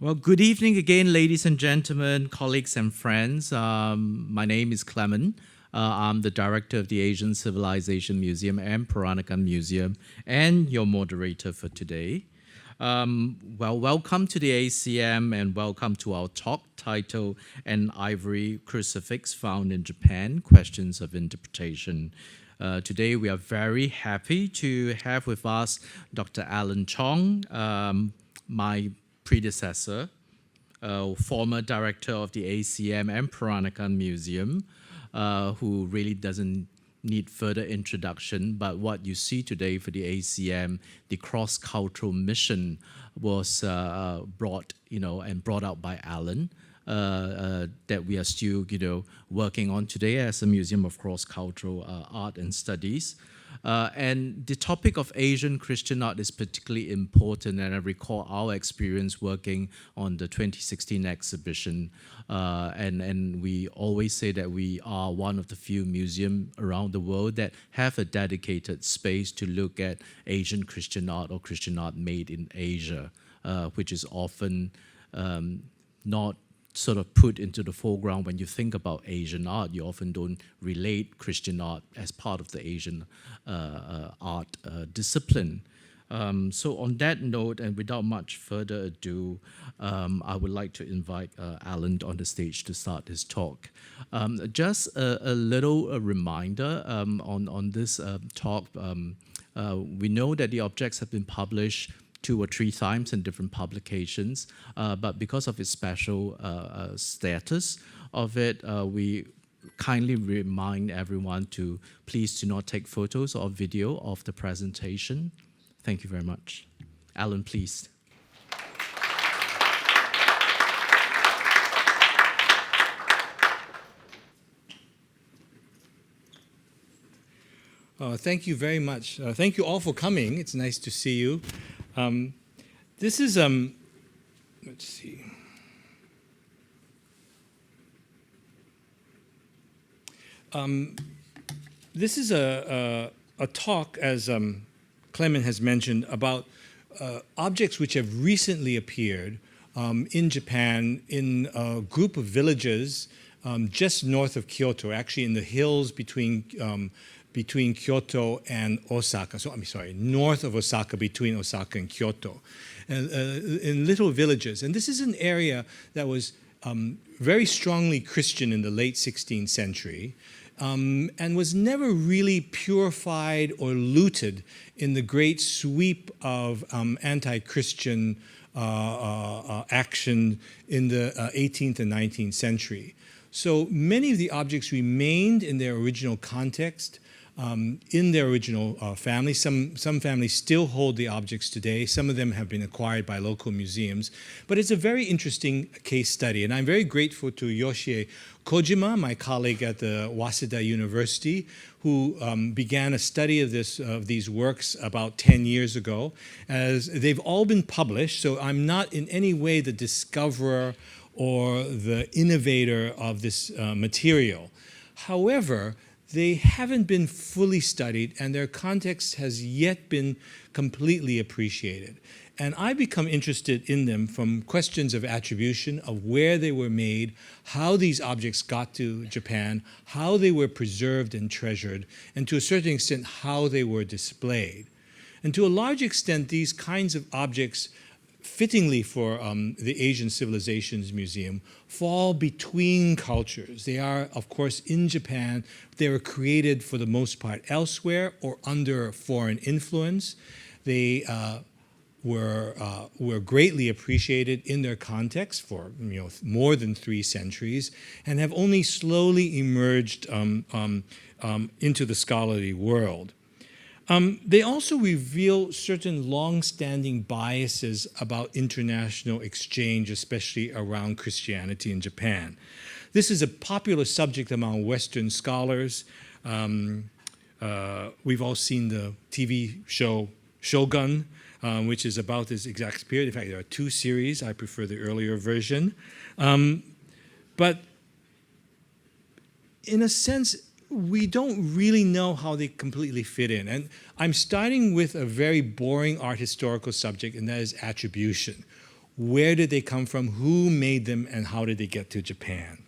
Well, good evening again, ladies and gentlemen, colleagues and friends. My name is Clement. I'm the director of the Asian Civilization Museum and Peranakan Museum and your moderator for today. Welcome to the ACM and welcome to our talk titled An Ivory Crucifix Found in Japan, Questions of Interpretation. Today we are very happy to have with us Dr. Alan Chong, my predecessor, former director of the ACM and Peranakan Museum, who really doesn't need further introduction, but what you see today for the ACM, the cross-cultural mission was brought out by Alan, that we are still, working on today as a Museum of Cross-Cultural Art and Studies. And the topic of Asian Christian art is particularly important, and I recall our experience working on the 2016 exhibition. And we always say that we are one of the few museums around the world that have a dedicated space to look at Asian Christian art or Christian art made in Asia, which is often not sort of put into the foreground. When you think about Asian art, you often don't relate Christian art as part of the Asian art discipline. So on that note, and without much further ado, I would like to invite Alan on the stage to start his talk. Just a little reminder on this talk. We know that the objects have been published 2 or 3 times in different publications, but because of its special status of it, we kindly remind everyone to please do not take photos or video of the presentation. Thank you very much. Alan, please. Thank you very much. Thank you all for coming. It's nice to see you. This is, let's see. This is a talk, as Clement has mentioned, about objects which have recently appeared in Japan in a group of villages just north of Kyoto, actually in the hills between Kyoto and Osaka. So I'm sorry, north of Osaka, between Osaka and Kyoto, in little villages. And this is an area that was very strongly Christian in the late 16th century, and was never really purified or looted in the great sweep of anti-Christian action in the 18th and 19th century. So many of the objects remained in their original context, in their original family. Some families still hold the objects today. Some of them have been acquired by local museums. But it's a very interesting case study. And I'm very grateful to Yoshie Kojima, my colleague at the Waseda University, who began a study of these works about 10 years ago. As they've all been published, so I'm not in any way the discoverer or the innovator of this material. However, they haven't been fully studied, and their context has yet been completely appreciated. And I become interested in them from questions of attribution, of where they were made, how these objects got to Japan, how they were preserved and treasured, and to a certain extent, how they were displayed. And to a large extent, these kinds of objects, fittingly for the Asian Civilisations Museum, fall between cultures. They are, of course, in Japan. They were created for the most part elsewhere or under foreign influence. They were greatly appreciated in their context for more than 3 centuries, and have only slowly emerged into the scholarly world. They also reveal certain long-standing biases about international exchange, especially around Christianity in Japan. This is a popular subject among Western scholars. We've all seen the TV show Shogun, which is about this exact period. In fact, there are 2 series. I prefer the earlier version. But in a sense, we don't really know how they completely fit in. And I'm starting with a very boring art historical subject, and that is attribution. where did they come from, who made them, and how did they get to Japan.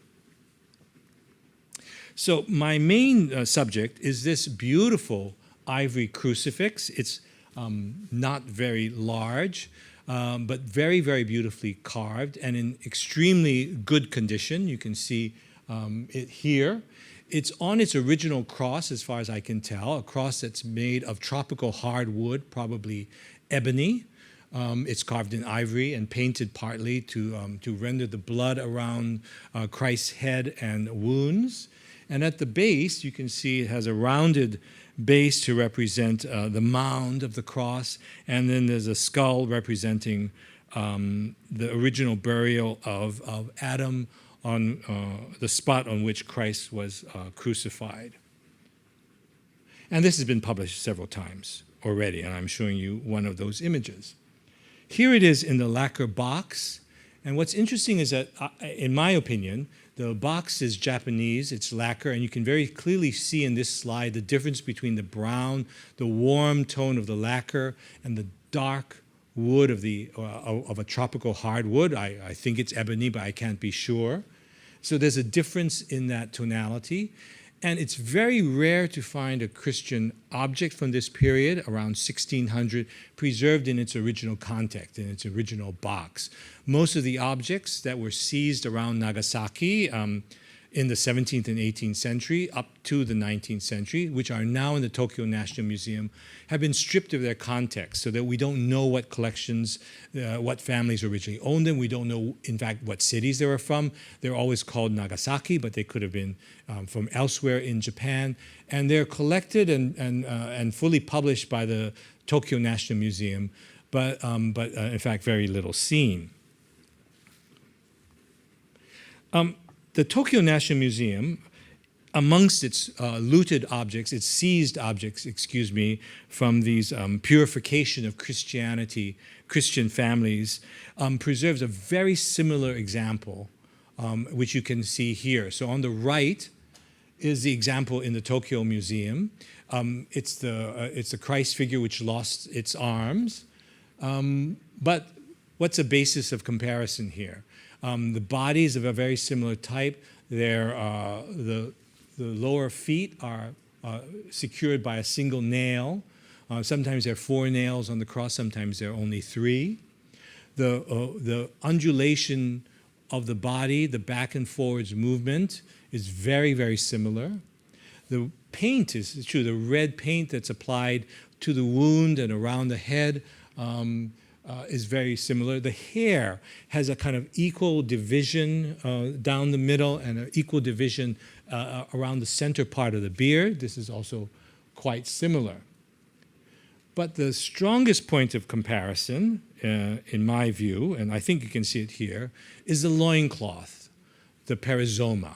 So my main subject is this beautiful ivory crucifix. It's not very large, but very, very beautifully carved and in extremely good condition. You can see it here. It's on its original cross, as far as I can tell, a cross that's made of tropical hardwood, probably ebony. It's carved in ivory and painted partly to render the blood around Christ's head and wounds. And at the base, you can see it has a rounded base to represent the mound of the cross, and then there's a skull representing the original burial of Adam on the spot on which Christ was crucified. And this has been published several times already, and I'm showing you one of those images. Here it is in the lacquer box, and what's interesting is that, in my opinion, the box is Japanese, it's lacquer, and you can very clearly see in this slide the difference between the brown, the warm tone of the lacquer, and the dark wood of a tropical hardwood. I think it's ebony, but I can't be sure. So there's a difference in that tonality. And it's very rare to find a Christian object from this period, around 1600, preserved in its original context, in its original box. Most of the objects that were seized around Nagasaki in the 17th and 18th century up to the 19th century, which are now in the Tokyo National Museum, have been stripped of their context so that we don't know what collections, what families originally owned them. We don't know, in fact, what cities they were from. They're always called Nagasaki, but they could have been from elsewhere in Japan. And they're collected and fully published by the Tokyo National Museum, but in fact, very little seen. The Tokyo National Museum, amongst its looted objects, its seized objects, excuse me, from these purification of Christianity, Christian families, preserves a very similar example, which you can see here. So on the right is the example in the Tokyo Museum. It's the Christ figure which lost its arms. But what's the basis of comparison here? The bodies of a very similar type. The lower feet are secured by a single nail. Sometimes there are 4 nails on the cross, sometimes there are only 3. The undulation of the body, the back and forwards movement is very, very similar. The paint is true, the red paint that's applied to the wound and around the head is very similar. The hair has a kind of equal division down the middle and an equal division around the center part of the beard. This is also quite similar. But the strongest point of comparison, in my view, and I think you can see it here, is the loincloth, the perizoma.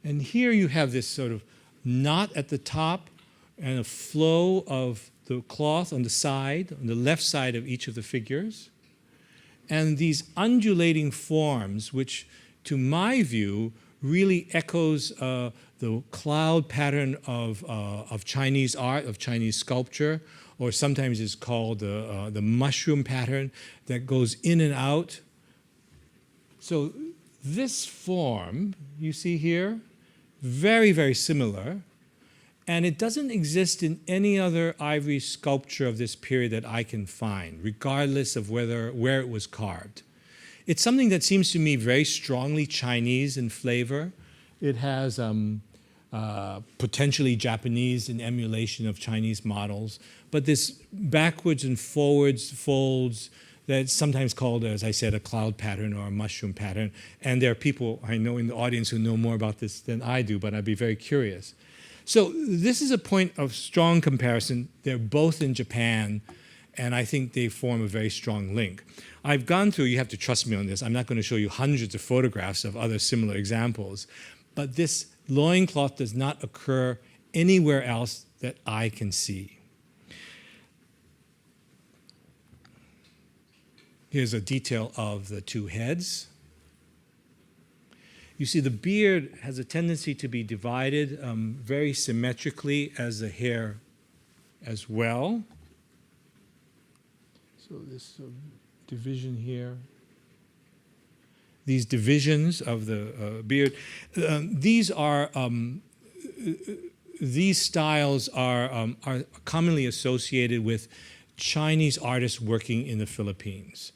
And here you have this sort of knot at the top and a flow of the cloth on the side, on the left side of each of the figures, and these undulating forms, which, to my view, really echoes the cloud pattern of Chinese art, of Chinese sculpture, or sometimes is called the mushroom pattern that goes in and out. So this form, you see here, very, very similar. And it doesn't exist in any other ivory sculpture of this period that I can find, regardless of where it was carved. It's something that seems to me very strongly Chinese in flavor. It has potentially Japanese in emulation of Chinese models, but this backwards and forwards folds that's sometimes called, as I said, a cloud pattern or a mushroom pattern. And there are people I know in the audience who know more about this than I do, but I'd be very curious. So this is a point of strong comparison. They're both in Japan, and I think they form a very strong link. I've gone through, you have to trust me on this, I'm not going to show you hundreds of photographs of other similar examples, but this loincloth does not occur anywhere else that I can see. Here's a detail of the 2 heads. You see the beard has a tendency to be divided very symmetrically as the hair as well. So this division here. These divisions of the beard. These styles are commonly associated with Chinese artists working in the Philippines.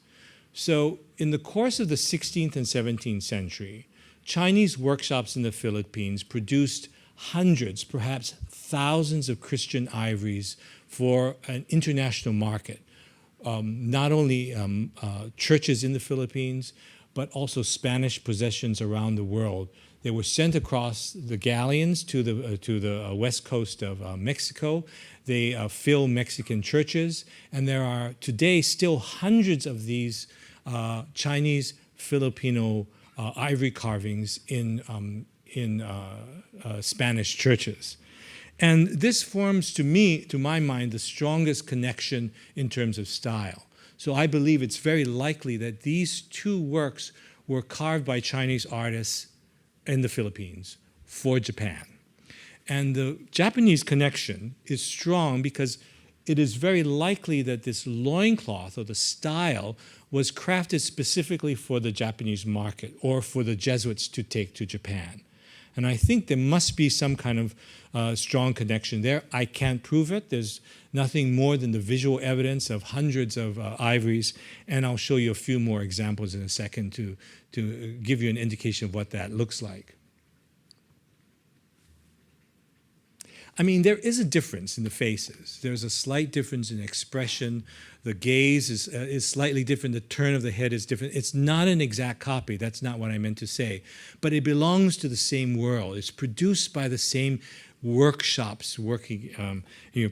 So in the course of the 16th and 17th century, Chinese workshops in the Philippines produced hundreds, perhaps thousands of Christian ivories for an international market. Not only churches in the Philippines, but also Spanish possessions around the world. They were sent across the galleons to the west coast of Mexico. They fill Mexican churches, and there are today still hundreds of these Chinese Filipino ivory carvings in Spanish churches. And this forms, to my mind, the strongest connection in terms of style. So I believe it's very likely that these two works were carved by Chinese artists in the Philippines for Japan. And the Japanese connection is strong because it is very likely that this loincloth, or the style, was crafted specifically for the Japanese market or for the Jesuits to take to Japan. And I think there must be some kind of strong connection there. I can't prove it. There's nothing more than the visual evidence of hundreds of ivories, and I'll show you a few more examples in a second to give you an indication of what that looks like. I mean, there is a difference in the faces. There's a slight difference in expression. The gaze is slightly different. The turn of the head is different. It's not an exact copy. That's not what I meant to say. But it belongs to the same world. It's produced by the same workshops working,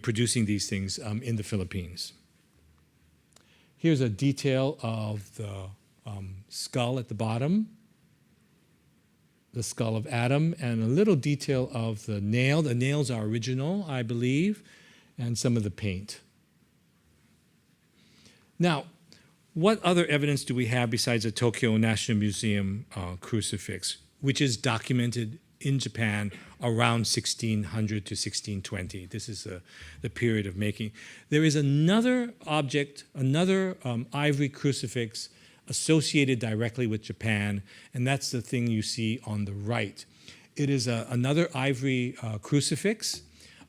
producing these things in the Philippines. Here's a detail of the skull at the bottom, the skull of Adam, and a little detail of the nail. The nails are original, I believe, and some of the paint. Now, what other evidence do we have besides the Tokyo National Museum crucifix, which is documented in Japan around 1600 to 1620? This is the period of making. There is another object, another ivory crucifix associated directly with Japan, and that's the thing you see on the right. It is another ivory crucifix.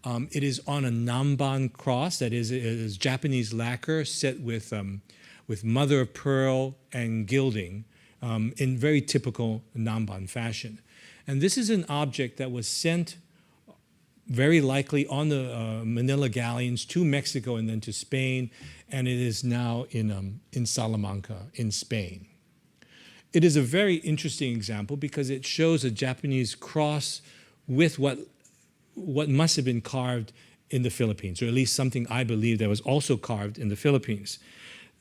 It is on a Namban cross, that is, it is Japanese lacquer set with mother of pearl and gilding in very typical Namban fashion. And this is an object that was sent very likely on the Manila galleons to Mexico and then to Spain, and it is now in Salamanca in Spain. It is a very interesting example because it shows a Japanese cross with what must have been carved in the Philippines, or at least something I believe that was also carved in the Philippines.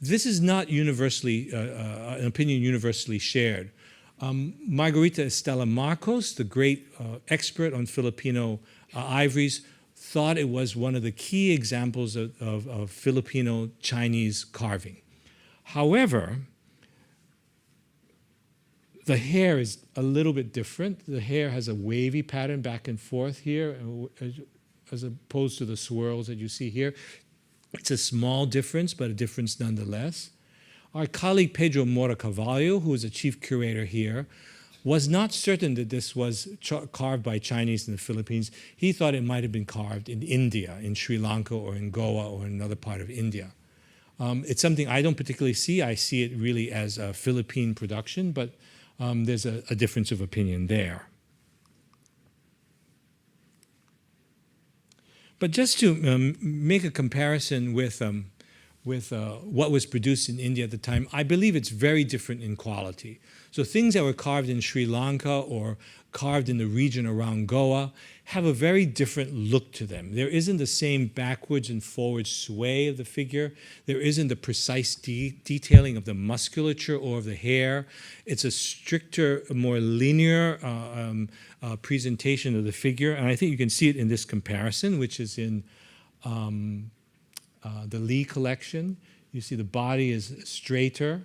This is not universally an opinion universally shared. Margarita Estela Marcos, the great expert on Filipino ivories, thought it was one of the key examples of Filipino Chinese carving. However, the hair is a little bit different. The hair has a wavy pattern back and forth here, as opposed to the swirls that you see here. It's a small difference, but a difference nonetheless. Our colleague Pedro Mora Carvalho, who is a chief curator here, was not certain that this was carved by Chinese in the Philippines. He thought it might have been carved in India, in Sri Lanka or in Goa or in another part of India. It's something I don't particularly see. I see it really as a Philippine production, but there's a difference of opinion there. But just to make a comparison with what was produced in India at the time, I believe it's very different in quality. So things that were carved in Sri Lanka or carved in the region around Goa have a very different look to them. There isn't the same backwards and forwards sway of the figure. There isn't the precise detailing of the musculature or of the hair. It's a stricter, more linear presentation of the figure. And I think you can see it in this comparison, which is in the Lee collection. You see the body is straighter.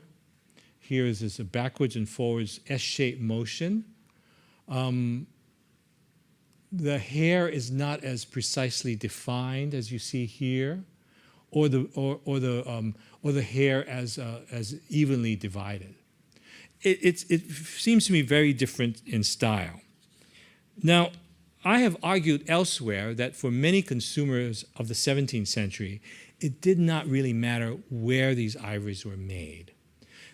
Here is this backwards and forwards S-shaped motion. The hair is not as precisely defined as you see here, or the or the hair as evenly divided. It seems to me very different in style. Now, I have argued elsewhere that for many consumers of the 17th century, it did not really matter where these ivories were made.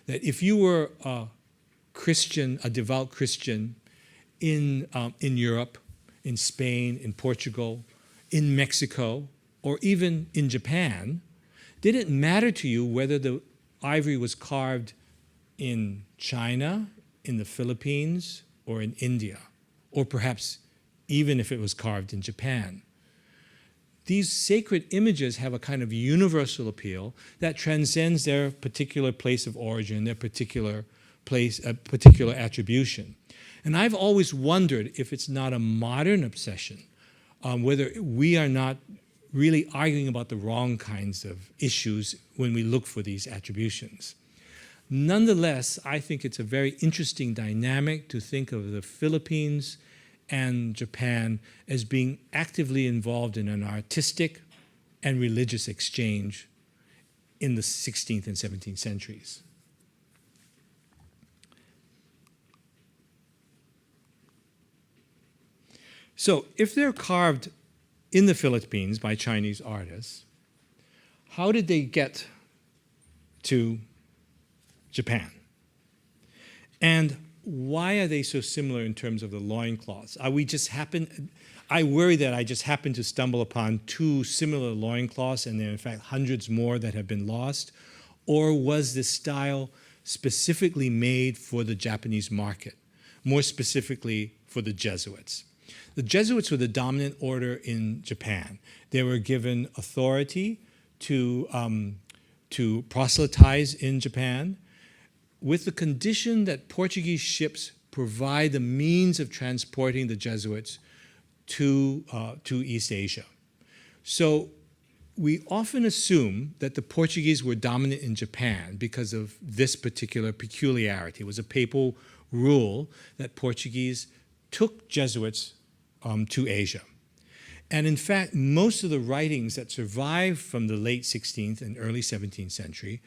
That if you were a Christian, a devout Christian in Europe, in Spain, in Portugal, in Mexico, or even in Japan, did it matter to you whether the ivory was carved in China, in the Philippines, or in India, or perhaps even if it was carved in Japan? These sacred images have a kind of universal appeal that transcends their particular place of origin, their particular place, particular attribution. And I've always wondered if it's not a modern obsession, whether we are not really arguing about the wrong kinds of issues when we look for these attributions. Nonetheless, I think it's a very interesting dynamic to think of the Philippines and Japan as being actively involved in an artistic and religious exchange in the 16th and 17th centuries. So if they're carved in the Philippines by Chinese artists, how did they get to Japan? And why are they so similar in terms of the loincloths? I worry that I just happened to stumble upon two similar loincloths, and there are in fact hundreds more that have been lost. Or was this style specifically made for the Japanese market, more specifically for the Jesuits? The Jesuits were the dominant order in Japan. They were given authority to proselytize in Japan, with the condition that Portuguese ships provide the means of transporting the Jesuits to East Asia. So we often assume that the Portuguese were dominant in Japan because of this particular peculiarity. It was a papal rule that Portuguese took Jesuits to Asia. And in fact, most of the writings that survive from the late 16th and early 17th century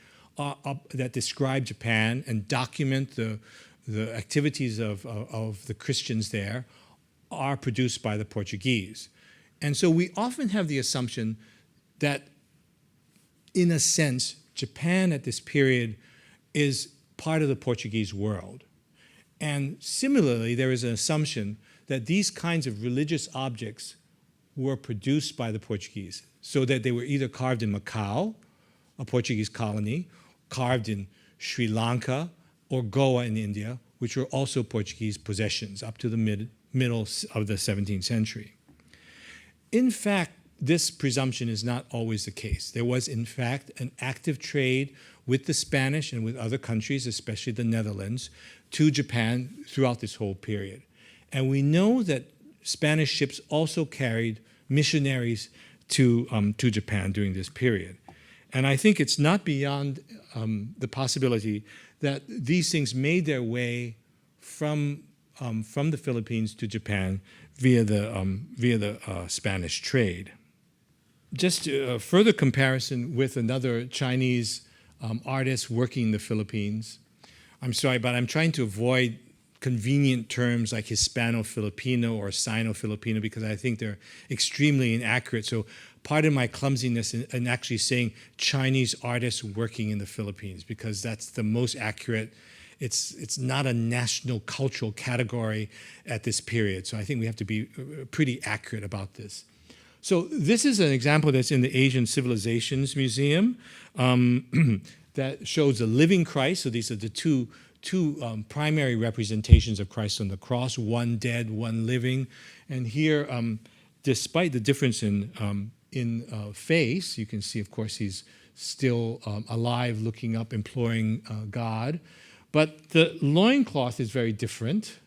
that describe Japan and document the activities of the Christians there are produced by the Portuguese. And so we often have the assumption that, in a sense, Japan at this period is part of the Portuguese world. And similarly, there is an assumption that these kinds of religious objects were produced by the Portuguese, so that they were either carved in Macau, a Portuguese colony, carved in Sri Lanka or Goa in India, which were also Portuguese possessions up to the middle of the 17th century. In fact, this presumption is not always the case. There was, in fact, an active trade with the Spanish and with other countries, especially the Netherlands, to Japan throughout this whole period. And we know that Spanish ships also carried missionaries to Japan during this period. And I think it's not beyond the possibility that these things made their way from the Philippines to Japan via the Spanish trade. Just a further comparison with another Chinese artist working in the Philippines. I'm sorry, but I'm trying to avoid convenient terms like Hispano-Filipino or Sino-Filipino because I think they're extremely inaccurate. So pardon my clumsiness in actually saying Chinese artists working in the Philippines, because that's the most accurate. It's not a national cultural category at this period. So I think we have to be pretty accurate about this. So this is an example that's in the Asian Civilisations Museum that shows a living Christ. So these are the two primary representations of Christ on the cross, one dead, one living. And here, despite the difference in face, you can see, of course, he's still alive, looking up, imploring God. But the loincloth is very different.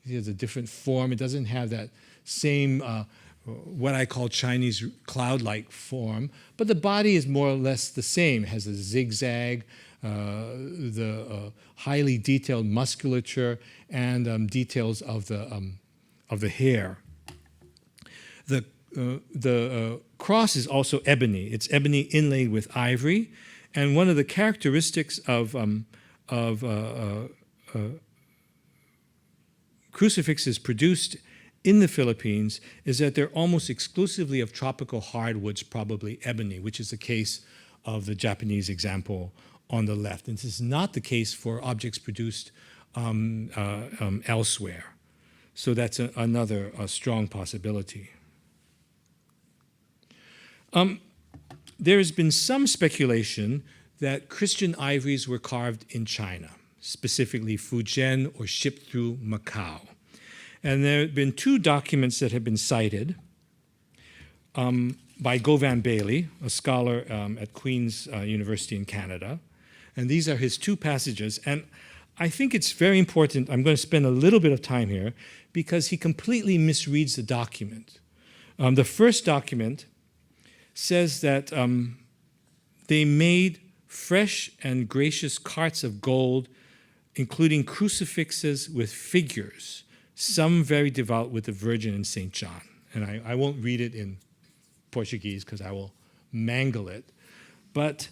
It has a different form. It doesn't have that same, what I call Chinese cloud-like form. But the body is more or less the same. It has a zigzag, the highly detailed musculature, and details of the hair. The cross is also ebony. It's ebony inlaid with ivory, And one of the characteristics of crucifixes produced in the Philippines is that they're almost exclusively of tropical hardwoods, probably ebony, which is the case of the Japanese example on the left. And this is not the case for objects produced elsewhere. So that's another strong possibility. There has been some speculation that Christian ivories were carved in China, specifically Fujian, or shipped through Macau. And there have been two documents that have been cited by Govan Bailey, a scholar at Queen's University in Canada. And these are his two passages. And I think it's very important. I'm going to spend a little bit of time here because he completely misreads the document. The first document says that they made fresh and gracious carts of gold, including crucifixes with figures, some very devout with the Virgin and St. John. And I won't read it in Portuguese because I will mangle it. But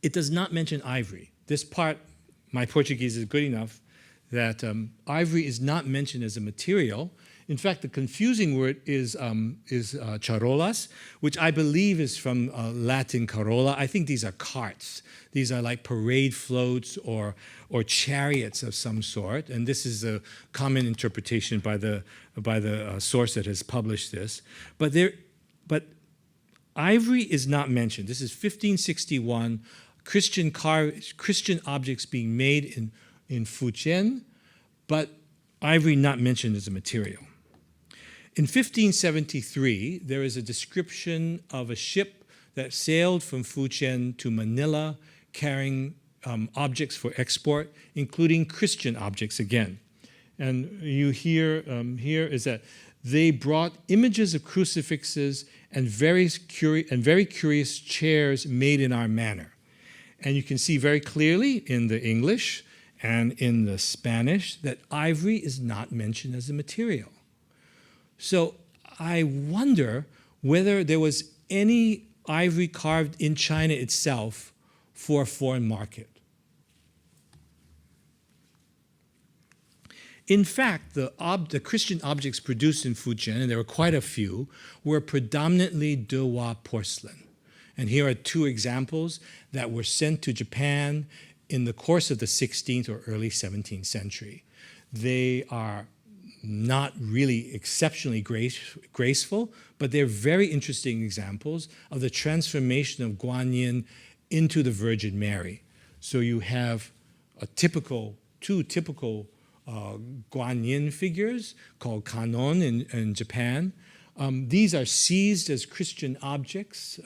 it does not mention ivory. This part, my Portuguese is good enough that ivory is not mentioned as a material. In fact, the confusing word is charolas, which I believe is from Latin carola. I think these are carts. These are like parade floats or chariots of some sort. And this is a common interpretation by the source that has published this. But ivory is not mentioned. This is 1561. Christian objects being made in Fujian, but ivory not mentioned as a material. In 1573, there is a description of a ship that sailed from Fujian to Manila carrying objects for export, including Christian objects again. And you hear here is that they brought images of crucifixes and very curious chairs made in our manner. And you can see very clearly in the English and in the Spanish that ivory is not mentioned as a material. So I wonder whether there was any ivory carved in China itself for a foreign market. In fact, the Christian objects produced in Fujian, and there were quite a few, were predominantly Dewa porcelain. And here are two examples that were sent to Japan in the course of the 16th or early 17th century. They are not really exceptionally graceful, but they're very interesting examples of the transformation of Guanyin into the Virgin Mary. So you have two typical Guanyin figures called kanon in Japan. These are seized as Christian objects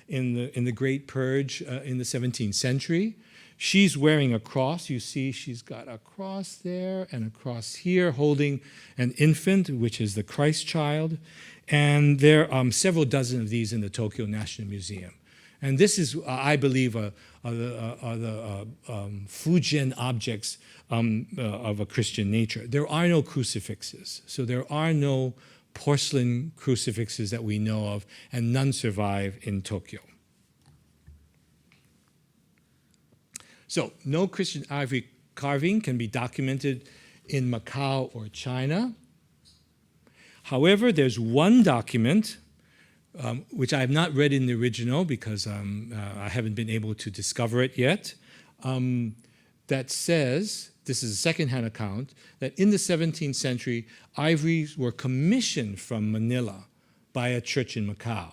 in the Great Purge in the 17th century. She's wearing a cross. You see she's got a cross there and a cross here holding an infant, which is the Christ child. And there are several dozen of these in the Tokyo National Museum. And this is, I believe, the Fujian objects of a Christian nature. There are no crucifixes. So there are no porcelain crucifixes that we know of, and none survive in Tokyo. So no Christian ivory carving can be documented in Macau or China. However, there's one document, which I have not read in the original because I haven't been able to discover it yet, that says, this is a second-hand account, that in the 17th century, ivories were commissioned from Manila by a church in Macau.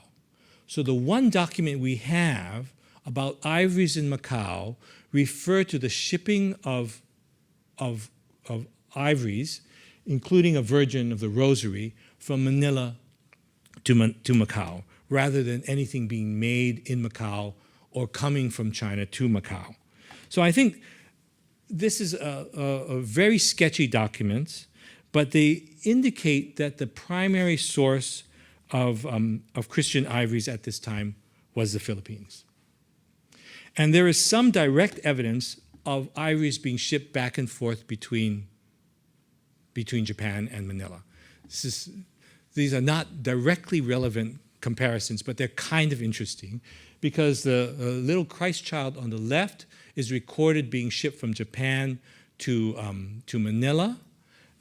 So the one document we have about ivories in Macau refer to the shipping of ivories, including a Virgin of the Rosary, from Manila to Macau, rather than anything being made in Macau or coming from China to Macau. So I think this is a very sketchy document, but they indicate that the primary source of Christian ivories at this time was the Philippines. And there is some direct evidence of ivories being shipped back and forth between Japan and Manila. These are not directly relevant comparisons, but they're kind of interesting because the little Christ child on the left is recorded being shipped from Japan to Manila,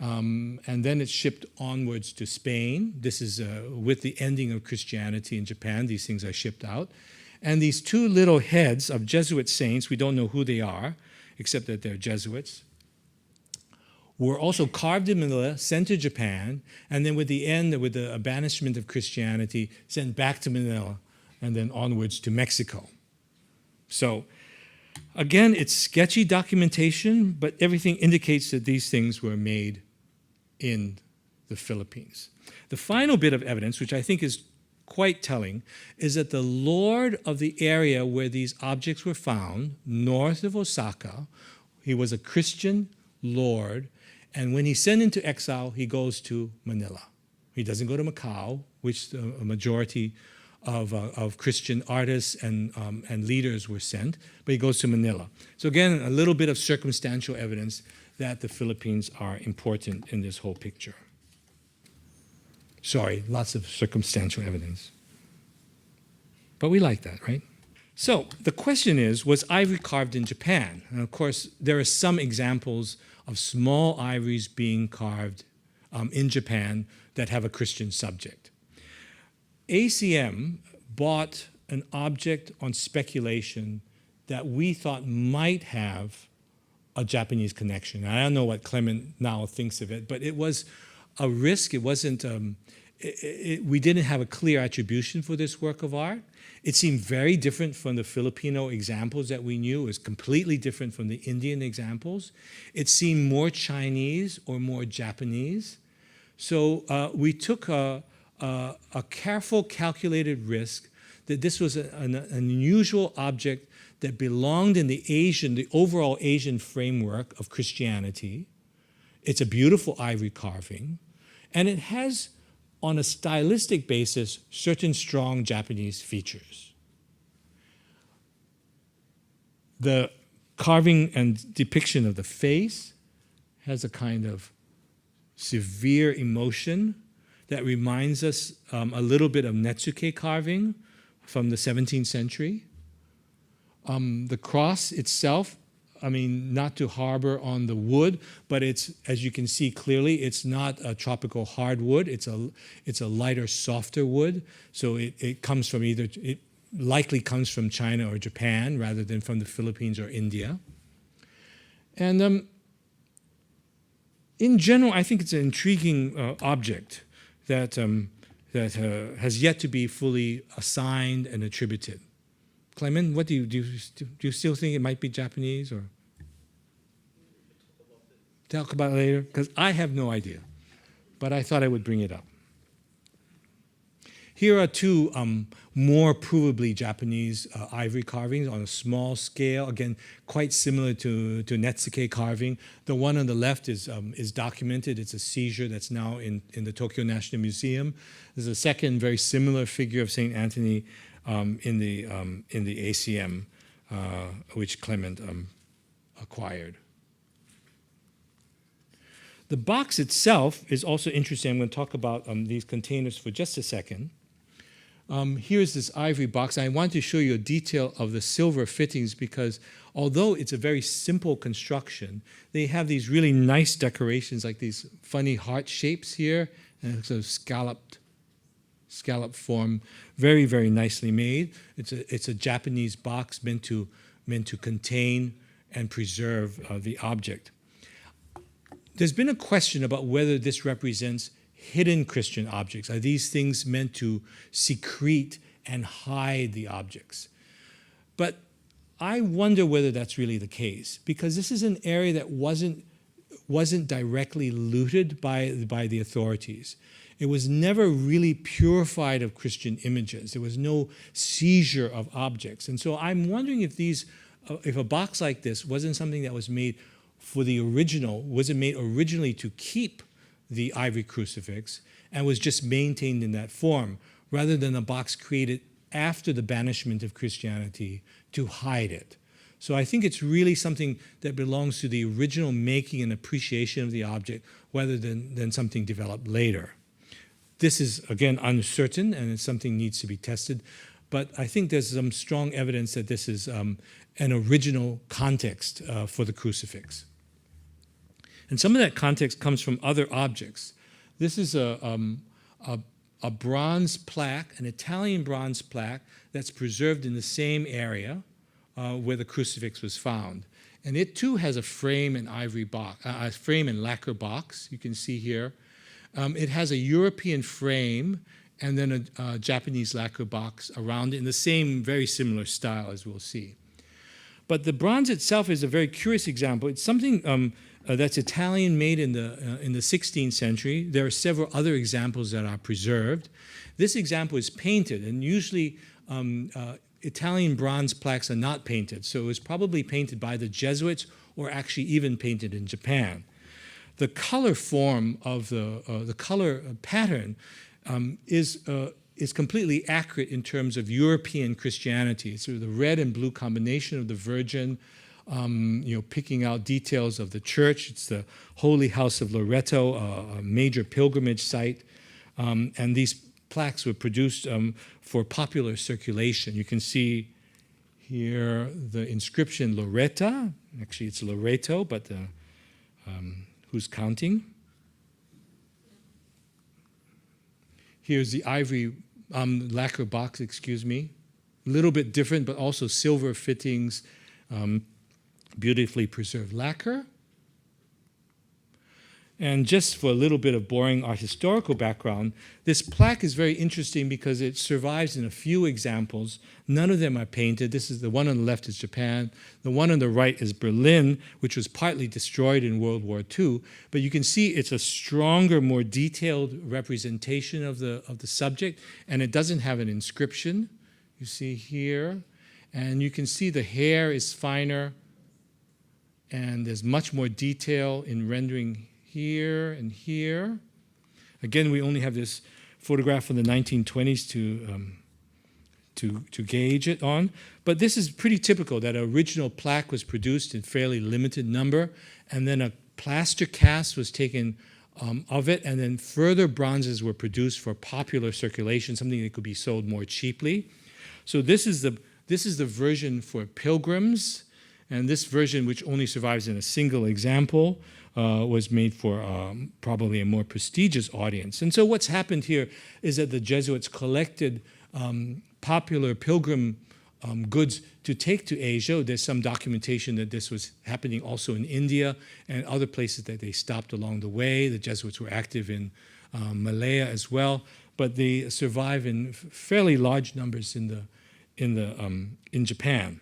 and then it's shipped onwards to Spain. This is with the ending of Christianity in Japan. These things are shipped out. And these two little heads of Jesuit saints, we don't know who they are, except that they're Jesuits, were also carved in Manila, sent to Japan, and then with the banishment of Christianity, sent back to Manila, and then onwards to Mexico. So, again, it's sketchy documentation, but everything indicates that these things were made in the Philippines. The final bit of evidence, which I think is quite telling, is that the lord of the area where these objects were found, north of Osaka, he was a Christian lord, and when he's sent into exile, he goes to Manila. He doesn't go to Macau, which a majority of Christian artists and leaders were sent, but he goes to Manila. So again, a little bit of circumstantial evidence that the Philippines are important in this whole picture. Sorry, lots of circumstantial evidence. But we like that, right? So the question is, was ivory carved in Japan? And of course, there are some examples of small ivories being carved in Japan that have a Christian subject. ACM bought an object on speculation that we thought might have a Japanese connection. I don't know what Clement now thinks of it, but it was a risk. It wasn't, we didn't have a clear attribution for this work of art. It seemed very different from the Filipino examples that we knew. It was completely different from the Indian examples. It seemed more Chinese or more Japanese. So we took a careful, calculated risk that this was an unusual object that belonged in the overall Asian framework of Christianity. It's a beautiful ivory carving, and it has, on a stylistic basis, certain strong Japanese features. The carving and depiction of the face has a kind of severe emotion that reminds us a little bit of Netsuke carving from the 17th century. The cross itself, I mean, not to harbor on the wood, but it's, as you can see clearly, it's not a tropical hardwood. It's a lighter, softer wood. So it comes from it likely comes from China or Japan rather than from the Philippines or India. And in general, I think it's an intriguing object that has yet to be fully assigned and attributed. Clement, what do you still think it might be Japanese, or talk about it later? Because I have no idea, but I thought I would bring it up. Here are two more provably Japanese ivory carvings on a small scale, again, quite similar to Netsuke carving. The one on the left is documented. It's a seizure that's now in the Tokyo National Museum. There's a second very similar figure of St. Anthony in the ACM, which Clement acquired. The box itself is also interesting. I'm going to talk about these containers for just a second. Here's this ivory box. I want to show you a detail of the silver fittings because although it's a very simple construction, they have these really nice decorations like these funny heart shapes here and sort of scallop form, very, very nicely made. It's a Japanese box meant to contain and preserve the object. There's been a question about whether this represents hidden Christian objects. Are these things meant to secrete and hide the objects? But I wonder whether that's really the case, because this is an area that wasn't directly looted by the authorities. It was never really purified of Christian images. There was no seizure of objects. And so I'm wondering if a box like this wasn't something that was made for the original, was it made originally to keep the ivory crucifix and was just maintained in that form, rather than a box created after the banishment of Christianity to hide it. So I think it's really something that belongs to the original making and appreciation of the object, rather than something developed later. This is, again, uncertain, and it's something that needs to be tested. but I think there's some strong evidence that this is an original context for the crucifix. And some of that context comes from other objects. This is a bronze plaque, an Italian bronze plaque that's preserved in the same area where the crucifix was found. And it too has a frame and ivory box, a frame and lacquer box, you can see here. It has a European frame and then a Japanese lacquer box around it in the same, very similar style as we'll see. But the bronze itself is a very curious example. It's something that's Italian, made in the 16th century. There are several other examples that are preserved. This example is painted, and usually Italian bronze plaques are not painted, so it was probably painted by the Jesuits or actually even painted in Japan. The color form of the color pattern is completely accurate in terms of European Christianity. So the red and blue combination of the Virgin, picking out details of the church. It's the Holy House of Loreto, a major pilgrimage site, and these plaques were produced for popular circulation. You can see here the inscription Loretta. Actually, it's Loreto, but who's counting? Here's the ivory lacquer box, excuse me. A little bit different, but also silver fittings, beautifully preserved lacquer. And just for a little bit of boring art historical background, this plaque is very interesting because it survives in a few examples. None of them are painted. This is the one on the left is Japan. The one on the right is Berlin, which was partly destroyed in World War II. But you can see it's a stronger, more detailed representation of the subject, and it doesn't have an inscription. You see here. And you can see the hair is finer, and there's much more detail in rendering here and here. Again, we only have this photograph from the 1920s to gauge it on. But this is pretty typical that an original plaque was produced in fairly limited number, and then a plaster cast was taken of it, and then further bronzes were produced for popular circulation, something that could be sold more cheaply. So this is the version for pilgrims, and this version, which only survives in a single example, was made for probably a more prestigious audience. And so what's happened here is that the Jesuits collected popular pilgrim goods to take to Asia. There's some documentation that this was happening also in India and other places that they stopped along the way. The Jesuits were active in Malaya as well, but they survive in fairly large numbers in Japan.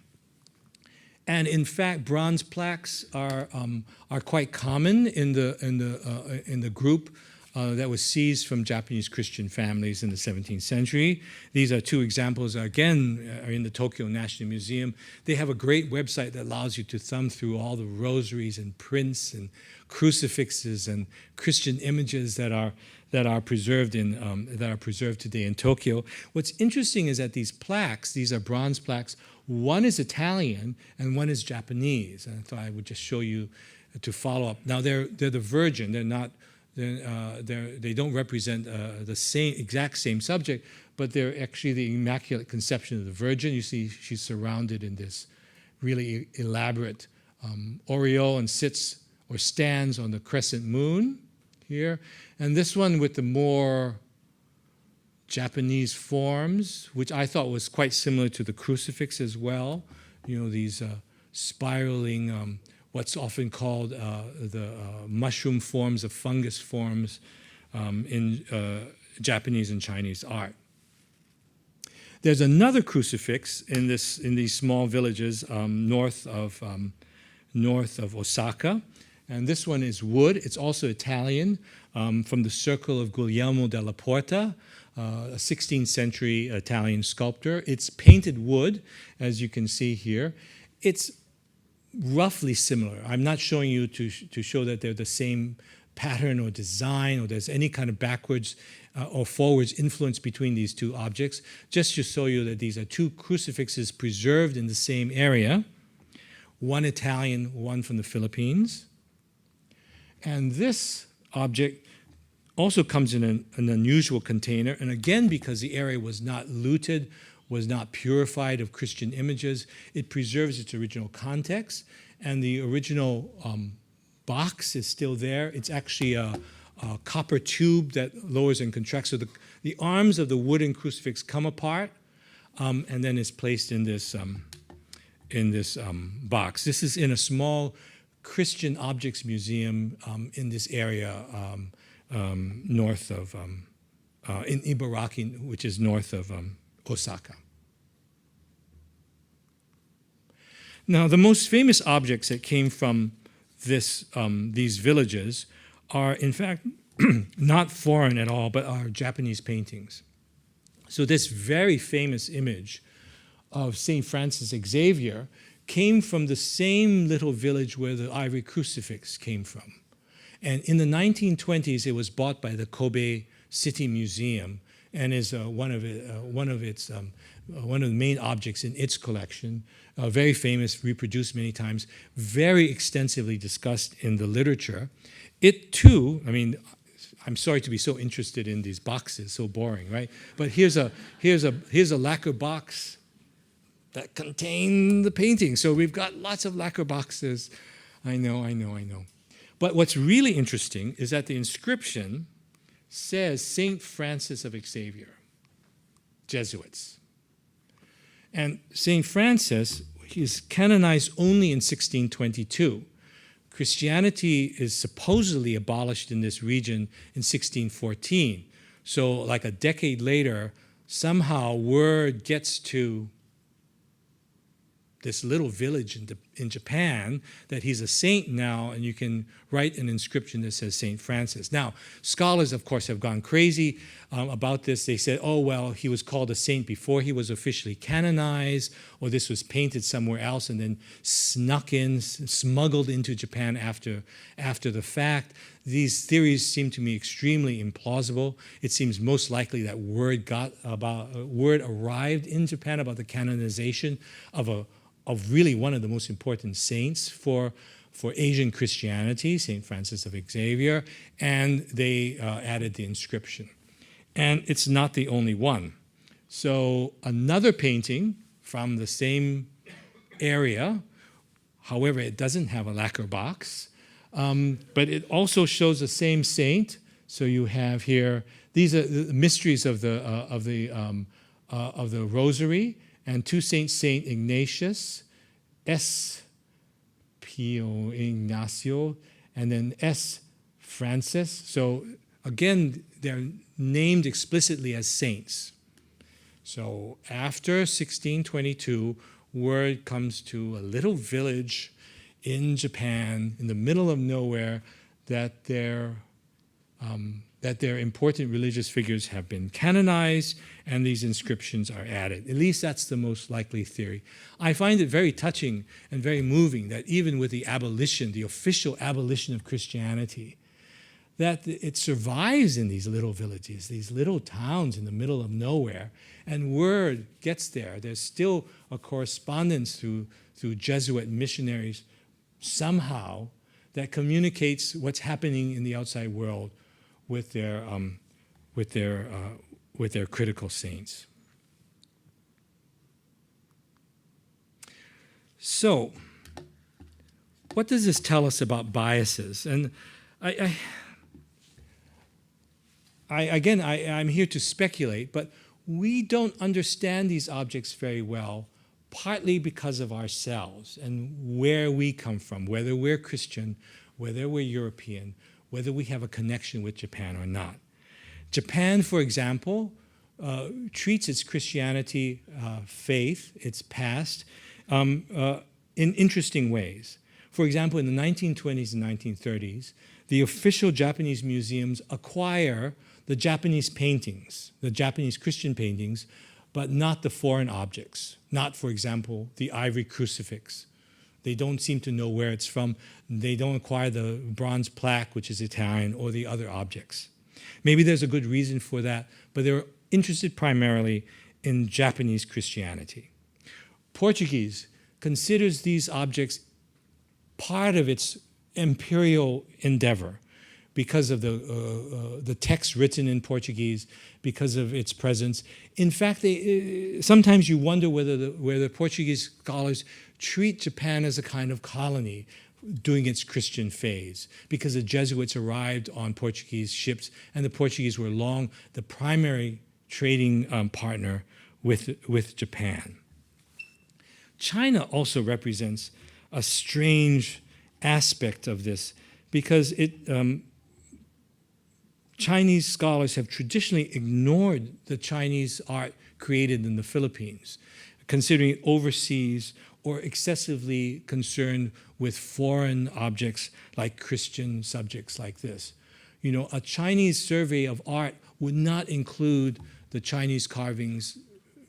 And in fact, bronze plaques are quite common in the group that was seized from Japanese Christian families in the 17th century. These are two examples, again, are in the Tokyo National Museum. They have a great website that allows you to thumb through all the rosaries and prints and crucifixes and Christian images that are preserved today in Tokyo. What's interesting is that these plaques, these are bronze plaques. One is Italian and one is Japanese. And I thought I would just show you to follow up. Now they're the Virgin. They're not. They don't represent the exact same subject, but they're actually the Immaculate Conception of the Virgin. You see, she's surrounded in this really elaborate aureole and sits or stands on the crescent moon here. And this one with the more Japanese forms, which I thought was quite similar to the crucifix as well. You know, these spiraling, what's often called the mushroom forms of fungus forms in Japanese and Chinese art. There's another crucifix in these small villages north of Osaka, and this one is wood. It's also Italian, from the circle of Guglielmo della Porta, a 16th century Italian sculptor. It's painted wood, as you can see here. It's roughly similar. I'm not showing you to show that they're the same pattern or design or there's any kind of backwards or forwards influence between these two objects, just to show you that these are two crucifixes preserved in the same area, one Italian, one from the Philippines. And this object also comes in an unusual container, and again, because the area was not looted was not purified of Christian images. It preserves its original context, and the original box is still there. It's actually a copper tube that lowers and contracts. So the arms of the wooden crucifix come apart, and then it's placed in this box. This is in a small Christian objects museum in this area north of, in Ibaraki, which is north of Osaka. Now, the most famous objects that came from these villages are, in fact, not foreign at all, but are Japanese paintings. So this very famous image of St. Francis Xavier came from the same little village where the ivory crucifix came from. And in the 1920s, it was bought by the Kobe City Museum and is one of the main objects in its collection. Very famous, reproduced many times, very extensively discussed in the literature. It too, I mean, I'm sorry to be so interested in these boxes, so boring, right? But here's a lacquer box that contain the painting. So we've got lots of lacquer boxes. I know. But what's really interesting is that the inscription says St. Francis of Xavier, Jesuits. And St. Francis is canonized only in 1622. Christianity is supposedly abolished in this region in 1614. So like a decade later, somehow word gets to this little village in Japan that he's a saint now, and you can write an inscription that says St. Francis. Now, scholars, of course, have gone crazy about this. They said, oh, well, he was called a saint before he was officially canonized, or this was painted somewhere else and then smuggled into Japan after the fact. These theories seem to me extremely implausible. It seems most likely that word arrived in Japan about the canonization of really one of the most important saints for Asian Christianity, St. Francis of Xavier, and they added the inscription. And it's not the only one. So another painting from the same area, however, it doesn't have a lacquer box, but it also shows the same saint. So you have here, these are the mysteries of the Rosary, and two saints, Saint Ignatius, S. Pio Ignacio, and then S. Francis. So again, they're named explicitly as saints. So after 1622, word comes to a little village in Japan, in the middle of nowhere, that their important religious figures have been canonized and these inscriptions are added. At least that's the most likely theory. I find it very touching and very moving that even with the abolition, the official abolition of Christianity, that it survives in these little villages, these little towns in the middle of nowhere, and word gets there. There's still a correspondence through Jesuit missionaries somehow that communicates what's happening in the outside world with their critical saints. So, what does this tell us about biases? And I'm here to speculate, but we don't understand these objects very well, partly because of ourselves and where we come from, whether we're Christian, whether we're European, whether we have a connection with Japan or not. Japan, for example, treats its Christianity faith, its past, in interesting ways. For example, in the 1920s and 1930s, the official Japanese museums acquire the Japanese paintings, the Japanese Christian paintings, but not the foreign objects. Not, for example, the ivory crucifix. They don't seem to know where it's from. They don't acquire the bronze plaque, which is Italian, or the other objects. Maybe there's a good reason for that, but they're interested primarily in Japanese Christianity. Portuguese considers these objects part of its imperial endeavor. because of the text written in Portuguese, because of its presence. In fact, sometimes you wonder whether Portuguese scholars treat Japan as a kind of colony during its Christian phase, because the Jesuits arrived on Portuguese ships, and the Portuguese were long the primary trading partner with Japan. China also represents a strange aspect of this, because Chinese scholars have traditionally ignored the Chinese art created in the Philippines, considering it overseas or excessively concerned with foreign objects like Christian subjects like this. You know, a Chinese survey of art would not include the Chinese carvings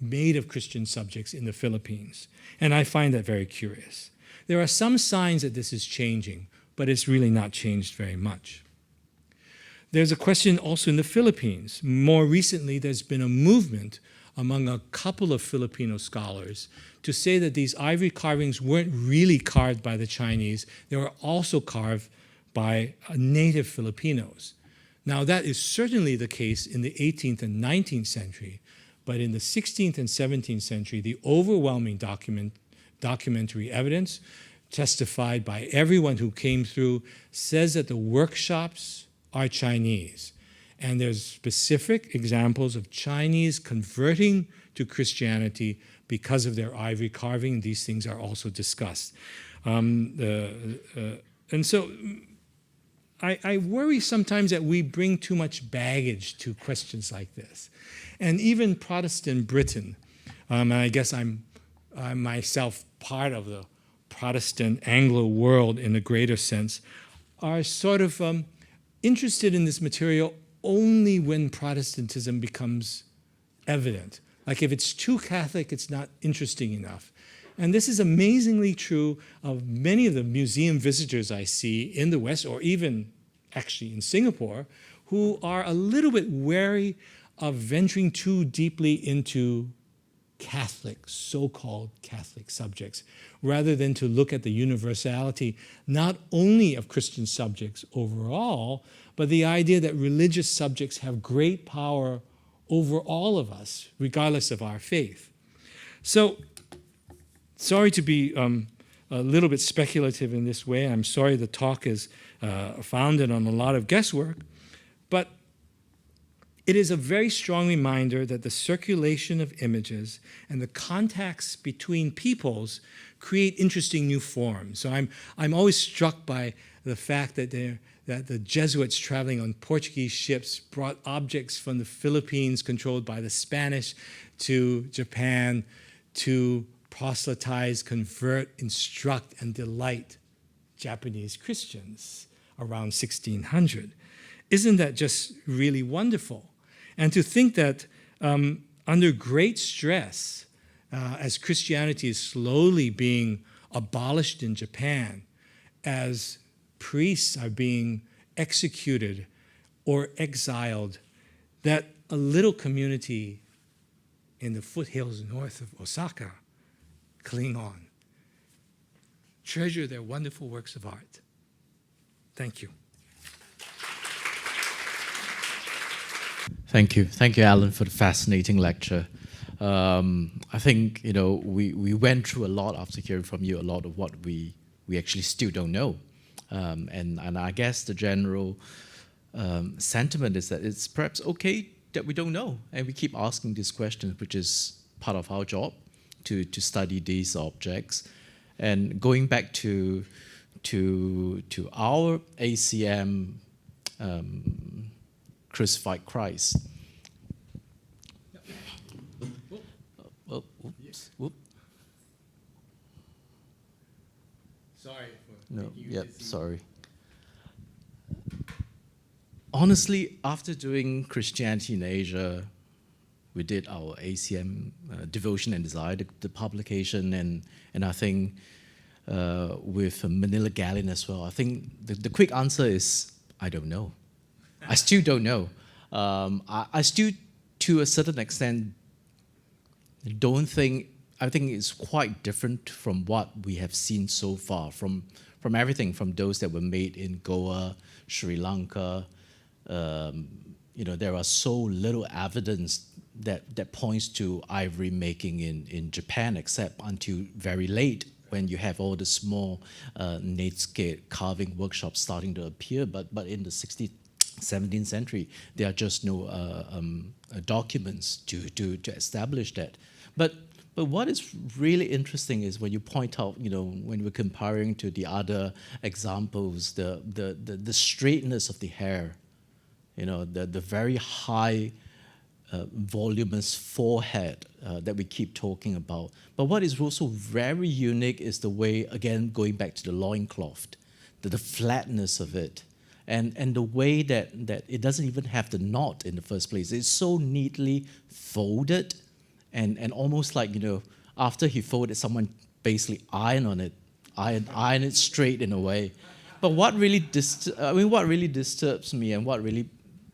made of Christian subjects in the Philippines. And I find that very curious. There are some signs that this is changing, but it's really not changed very much. There's a question also in the Philippines. More recently, there's been a movement among a couple of Filipino scholars to say that these ivory carvings weren't really carved by the Chinese, they were also carved by native Filipinos. Now, that is certainly the case in the 18th and 19th century, but in the 16th and 17th century, the overwhelming documentary evidence testified by everyone who came through says that the workshops are Chinese. And there's specific examples of Chinese converting to Christianity because of their ivory carving. These things are also discussed. And so I worry sometimes that we bring too much baggage to questions like this. And even Protestant Britain, and I guess I'm myself part of the Protestant Anglo world in a greater sense, are sort of interested in this material only when Protestantism becomes evident. Like if it's too Catholic, it's not interesting enough. And this is amazingly true of many of the museum visitors I see in the West, or even actually in Singapore, who are a little bit wary of venturing too deeply into Catholic, so-called Catholic subjects, rather than to look at the universality not only of Christian subjects overall, but the idea that religious subjects have great power over all of us, regardless of our faith. So, sorry to be a little bit speculative in this way. I'm sorry the talk is founded on a lot of guesswork, but it is a very strong reminder that the circulation of images and the contacts between peoples create interesting new forms. So I'm always struck by the fact that the Jesuits traveling on Portuguese ships brought objects from the Philippines controlled by the Spanish to Japan to proselytize, convert, instruct, and delight Japanese Christians around 1600. Isn't that just really wonderful? And to think that under great stress, as Christianity is slowly being abolished in Japan, as priests are being executed or exiled, that a little community in the foothills north of Osaka cling on, treasure their wonderful works of art. Thank you. Thank you, Alan, for the fascinating lecture. I think we went through a lot after hearing from you, a lot of what we actually still don't know, and I guess the general sentiment is that it's perhaps okay that we don't know, and we keep asking these questions, which is part of our job to study these objects. And going back to our ACM crucified Christ. Oh, whoops. Sorry for no. Yep. Sorry. Honestly, after doing Christianity in Asia, we did our ACM Devotion and Desire, the publication, and I think with Manila Galleon as well. I think the quick answer is I don't know. I still don't know. I still, to a certain extent, I think it's quite different from what we have seen so far, from from everything from those that were made in Goa, Sri Lanka. There are so little evidence that points to ivory making in Japan, except until very late when you have all the small Netscape carving workshops starting to appear. But in the 17th century, there are just no documents to establish that. But what is really interesting is when you point out, when we're comparing to the other examples, the straightness of the hair, the very high voluminous forehead that we keep talking about. But what is also very unique is the way, again, going back to the loincloth, the flatness of it, and the way that it doesn't even have the knot in the first place. It's so neatly folded, and almost like, after he folded, someone basically iron it straight in a way. But what really disturbs me, and what really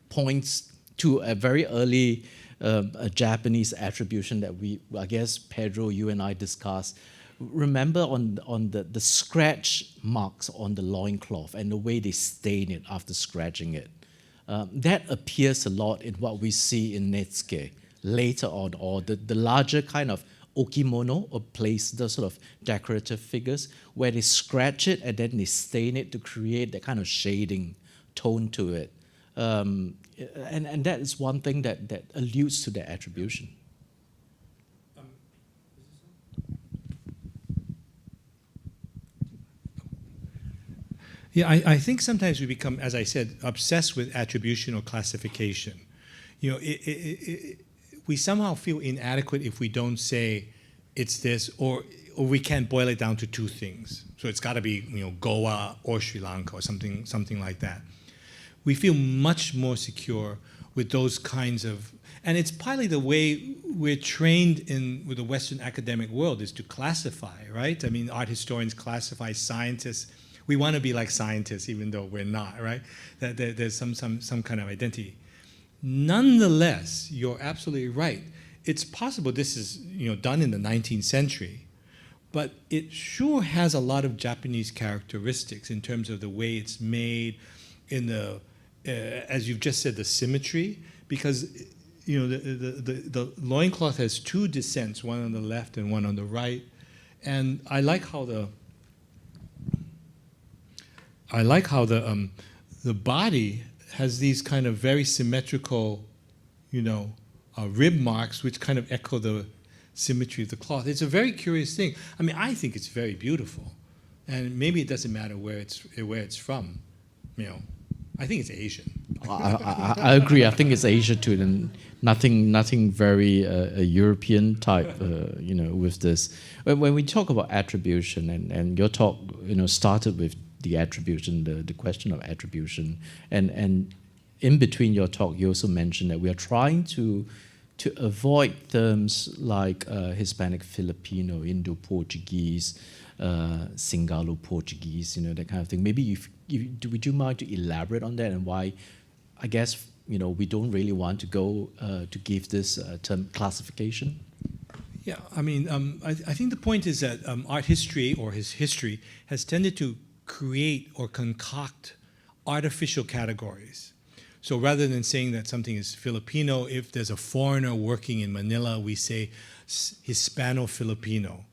points to a very early a Japanese attribution that I guess, Pedro, you and I discussed. Remember on the scratch marks on the loincloth and the way they stain it after scratching it. That appears a lot in what we see in Netscape later on, or the larger kind of okimono, or the sort of decorative figures, where they scratch it and then they stain it to create that kind of shading tone to it. And that is one thing that alludes to the attribution. Yeah, I think sometimes we become, as I said, obsessed with attribution or classification. We somehow feel inadequate if we don't say it's this, or we can't boil it down to two things. So it's got to be, Goa or Sri Lanka or something like that. We feel much more secure with those kinds of, and it's partly the way we're trained with the Western academic world, is to classify, right? I mean, art historians classify, scientists. We want to be like scientists, even though we're not, right? That there's some kind of identity. Nonetheless, you're absolutely right. It's possible this is done in the 19th century, but it sure has a lot of Japanese characteristics in terms of the way it's made, in the as you've just said, the symmetry, because the loincloth has two descents, one on the left and one on the right, and I like how the body has these kind of very symmetrical, rib marks, which kind of echo the symmetry of the cloth. It's a very curious thing. I mean, I think it's very beautiful, and maybe it doesn't matter where it's from. I think it's Asian. I agree. I think it's Asia too, and nothing very European type, with this. When we talk about attribution, and your talk, started with the attribution, the question of attribution, and in between your talk, you also mentioned that we are trying to avoid terms like Hispanic Filipino, Indo-Portuguese, Singalo-Portuguese, that kind of thing. Maybe would you mind to elaborate on that, and why, I guess, we don't really want to go to give this term classification? Yeah, I mean, I think the point is that art history, or his history, has tended to create or concoct artificial categories. So rather than saying that something is Filipino, if there's a foreigner working in Manila, we say Hispano-Filipino,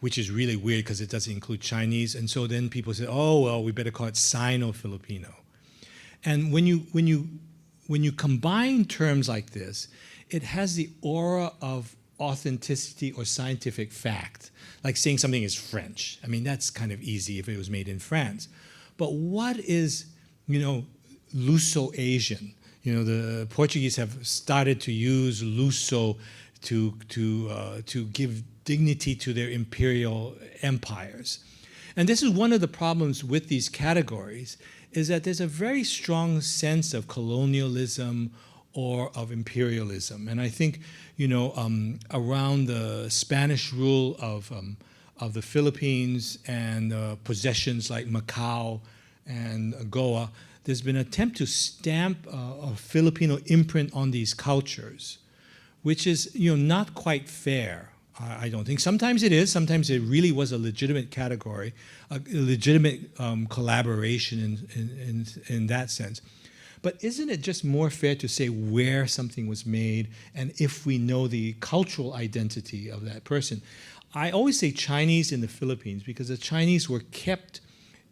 which is really weird because it doesn't include Chinese. And so then people say, oh, well, we better call it Sino-Filipino. And when you combine terms like this, it has the aura of authenticity or scientific fact, like saying something is French. I mean, that's kind of easy if it was made in France. But what is, Luso-Asian? The Portuguese have started to use Luso to give dignity to their imperial empires. And this is one of the problems with these categories, is that there's a very strong sense of colonialism or of imperialism. And I think, around the Spanish rule of the Philippines and possessions like Macau and Goa, there's been an attempt to stamp a Filipino imprint on these cultures, which is, not quite fair. I don't think. Sometimes it is. Sometimes it really was a legitimate category, a legitimate collaboration in that sense. But isn't it just more fair to say where something was made and if we know the cultural identity of that person? I always say Chinese in the Philippines because the Chinese were kept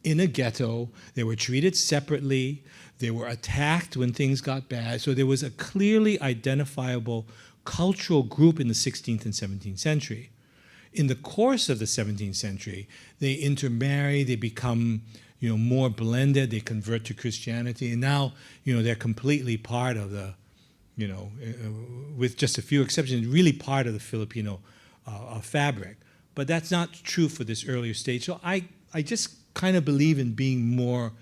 in a ghetto. They were treated separately. They were attacked when things got bad. So there was a clearly identifiable cultural group in the 16th and 17th century. In the course of the 17th century, they intermarry, they become more blended, they convert to Christianity, and now they're completely part of the, with just a few exceptions, really part of the Filipino fabric. But that's not true for this earlier stage. So I just kind of believe in being more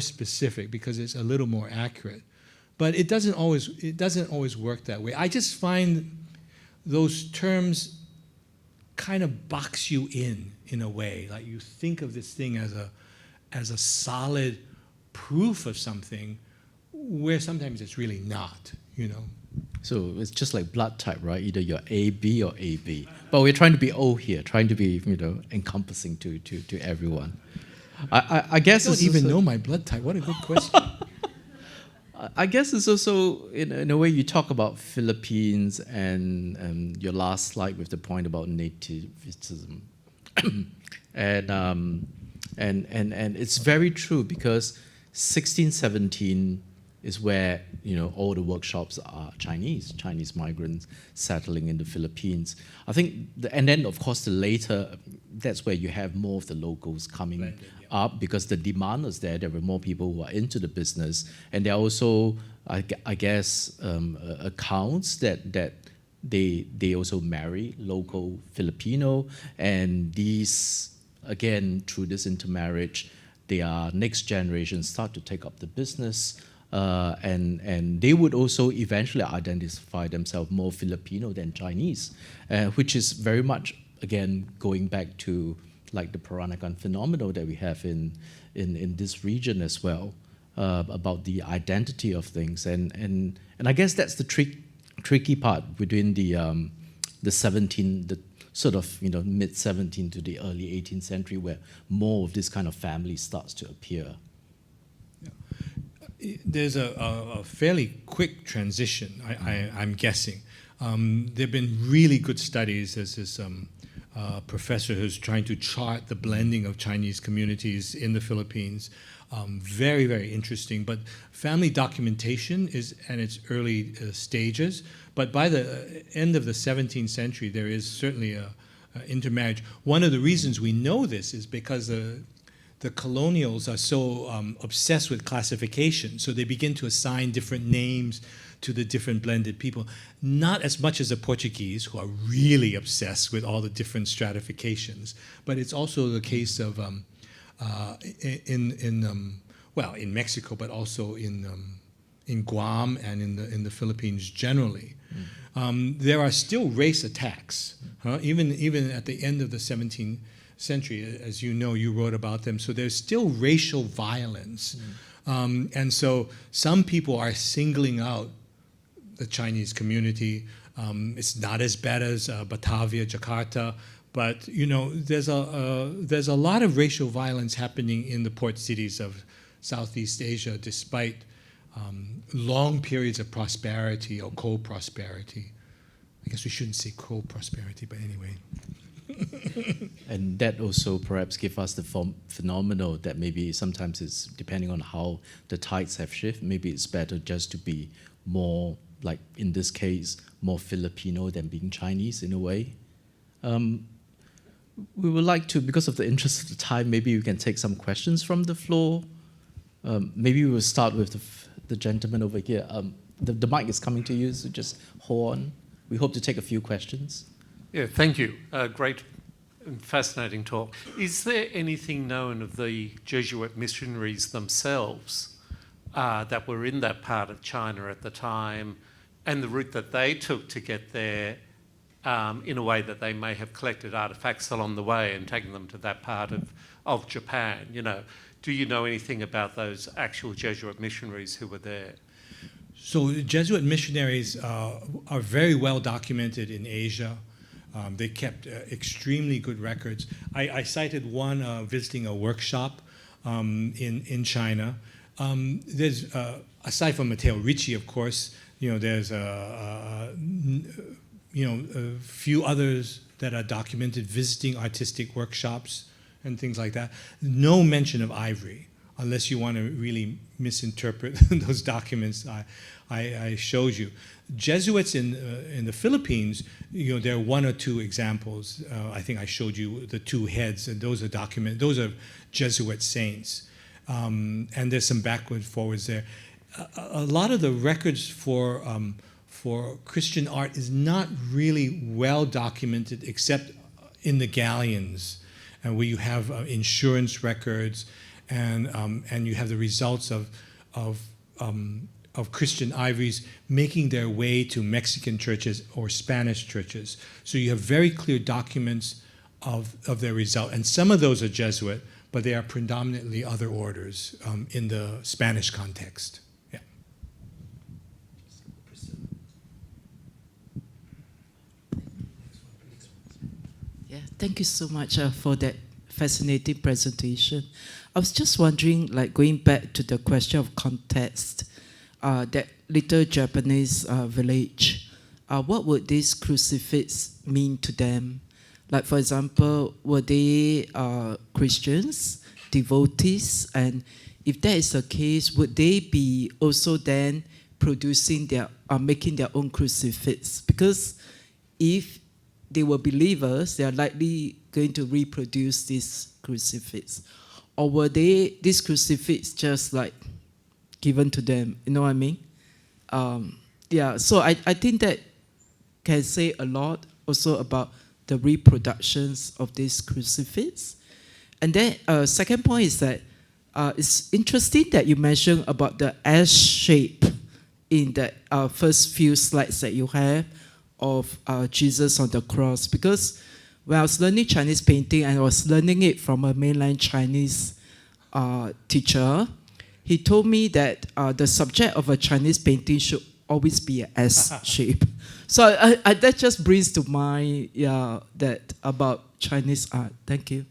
specific because it's a little more accurate. But it doesn't always work that way. I just find those terms kind of box you in a way. Like you think of this thing as a solid proof of something, where sometimes it's really not. So it's just like blood type, right? Either you're AB or AB. But we're trying to be O here, trying to be encompassing to everyone. I guess I don't even know my blood type. What a good question. I guess it's also, in a way, you talk about Philippines and your last slide with the point about nativism. and it's very true because 1617 is where all the workshops are Chinese migrants settling in the Philippines. I think, and then of course the later, that's where you have more of the locals coming up because the demand is there. There were more people who are into the business, and there are also, I guess, accounts that they also marry local Filipino, and these, again, through this intermarriage, their next generation start to take up the business. And they would also eventually identify themselves more Filipino than Chinese, which is very much, again, going back to like the Peranakan phenomenon that we have in this region as well, about the identity of things. And I guess that's the tricky part between the sort of mid 17th to the early 18th century, where more of this kind of family starts to appear. There's a fairly quick transition, I'm guessing. There have been really good studies. There's this professor who's trying to chart the blending of Chinese communities in the Philippines. Very, very interesting. But family documentation is at its early stages. But by the end of the 17th century, there is certainly a intermarriage. One of the reasons we know this is because the colonials are so obsessed with classification, so they begin to assign different names to the different blended people. Not as much as the Portuguese, who are really obsessed with all the different stratifications, but it's also the case of in Mexico, but also in Guam and in the Philippines generally. There are still race attacks, even at the end of the 17th century, as you know, you wrote about them. So there's still racial violence. And so some people are singling out the Chinese community. It's not as bad as Batavia, Jakarta, but there's a lot of racial violence happening in the port cities of Southeast Asia, despite long periods of prosperity or co-prosperity. I guess we shouldn't say co-prosperity, but anyway. And that also perhaps gives us the phenomenon that maybe sometimes it's depending on how the tides have shifted. Maybe it's better just to be more, like in this case, more Filipino than being Chinese in a way. We would like to, because of the interest of the time, maybe we can take some questions from the floor. Maybe we will start with the gentleman over here. The mic is coming to you, so just hold on. We hope to take a few questions. Yeah, thank you. Great and fascinating talk. Is there anything known of the Jesuit missionaries themselves that were in that part of China at the time, and the route that they took to get there, in a way that they may have collected artefacts along the way and taken them to that part of Japan? Do you know anything about those actual Jesuit missionaries who were there? So Jesuit missionaries are very well documented in Asia. They kept extremely good records. I cited one visiting a workshop in China. There's aside from Matteo Ricci, of course, there's a few others that are documented visiting artistic workshops and things like that. No mention of ivory, unless you want to really misinterpret those documents I showed you. Jesuits in the Philippines, there are one or two examples. I think I showed you the two heads, and those are those are Jesuit saints. And there's some backwards, forwards there. A lot of the records for Christian art is not really well documented, except in the galleons, where you have insurance records, and you have the results of Christian ivories making their way to Mexican churches or Spanish churches. So you have very clear documents of their result. And some of those are Jesuit, but they are predominantly other orders in the Spanish context. Yeah. Yeah, thank you so much for that fascinating presentation. I was just wondering, like going back to the question of context, that little Japanese village, what would this crucifix mean to them? Like, for example, were they Christians, devotees? And if that is the case, would they be also then producing making their own crucifix? Because if they were believers, they are likely going to reproduce this crucifix. Or were this crucifix just like given to them? You know what I mean? Yeah, so I think that can say a lot also about the reproductions of this crucifix. And then second point is that it's interesting that you mentioned about the S shape in the first few slides that you have of Jesus on the cross, because when I was learning Chinese painting, and I was learning it from a mainland Chinese teacher, he told me that the subject of a Chinese painting should always be an S shape. So that just brings to mind that about Chinese art. Thank you.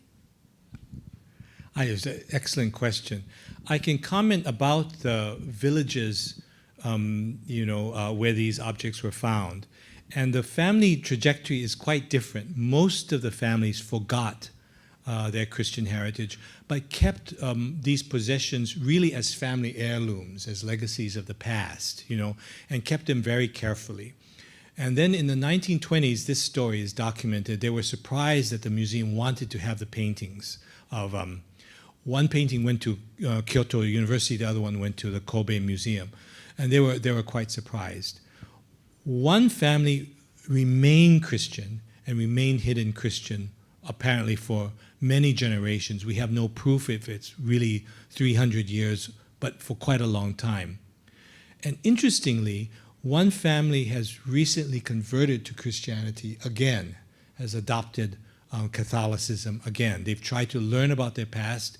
It's an excellent question. I can comment about the villages, where these objects were found. And the family trajectory is quite different. Most of the families forgot their Christian heritage, but kept these possessions really as family heirlooms, as legacies of the past, and kept them very carefully. And then in the 1920s, this story is documented. They were surprised that the museum wanted to have the paintings of, one painting went to Kyoto University, the other one went to the Kobe Museum. And they were quite surprised. One family remained Christian and remained hidden Christian, apparently for many generations. We have no proof if it's really 300 years, but for quite a long time. And interestingly, one family has recently converted to Christianity again, has adopted Catholicism again. They've tried to learn about their past,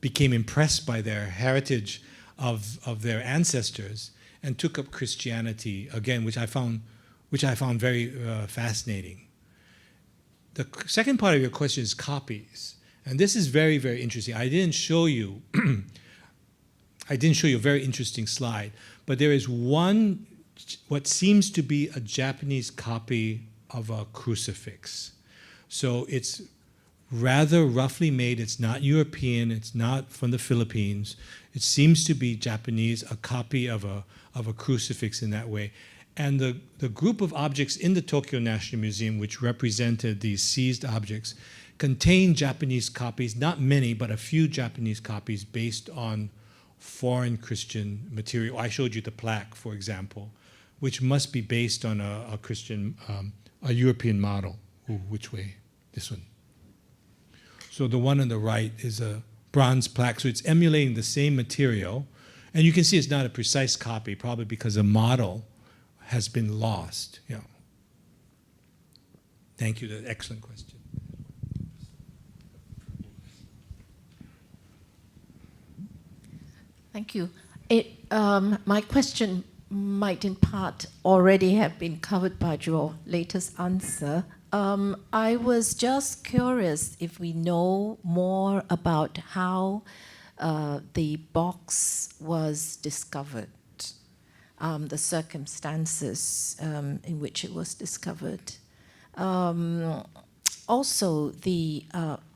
became impressed by their heritage of their ancestors, and took up Christianity again, which I found very fascinating. The second part of your question is copies, and this is very, very interesting. I didn't show you a very interesting slide, but there is one, what seems to be a Japanese copy of a crucifix. So it's rather roughly made. It's not European. It's not from the Philippines. It seems to be Japanese, a copy of a crucifix in that way. And the group of objects in the Tokyo National Museum, which represented these seized objects, contained Japanese copies, not many, but a few Japanese copies based on foreign Christian material. I showed you the plaque, for example, which must be based on a Christian, a European model. Ooh, which way? This one. So the one on the right is a bronze plaque, so it's emulating the same material. And you can see it's not a precise copy, probably because the model has been lost. Thank you. That's an excellent question. Thank you. My question might in part already have been covered by your latest answer. I was just curious if we know more about how the box was discovered, the circumstances in which it was discovered. Also, the